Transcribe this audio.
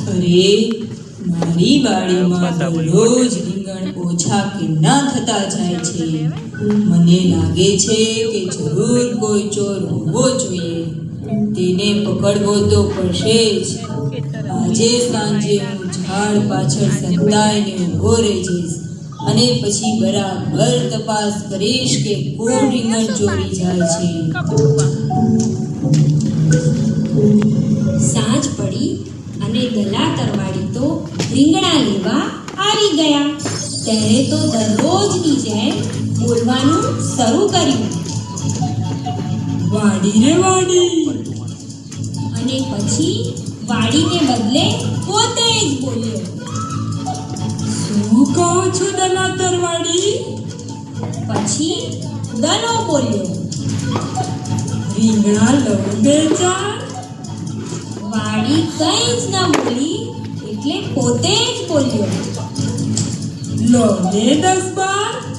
અરે મારી વાડીમાં દરરોજ રીંગણ ઓછા કેમના થતા જાય છે? મને લાગે છે કે જરૂર કોઈ ચોર હોવો જોઈએ. તેને પકડવો તો પડશે જ. આજે સાંજે હું ઝાડ પાછળ સંતાઈને ઊભો રહી જઈશ અને પછી બરાબર તપાસ કરીશ કે કોણ રીંગણ ચોરી જાય છે. સાંજ પડી અને દલા તરવાડી તો રીંગણા લેવા આવી ગયા. તેણે તો દરરોજની જેમ બોલવાનું શરૂ કર્યું. વાડી રે વાડી. અને પછી વાડીને બદલે પોતે જ બોલ્યો. શું કહો છો દલા તરવાડી? પછી દલો બોલ્યો. રીંગણા લઉં બે ચાર? વાડી કંઈ જ ન બોલી એટલે પોતે જ બોલ્યો. લો ને 10-12.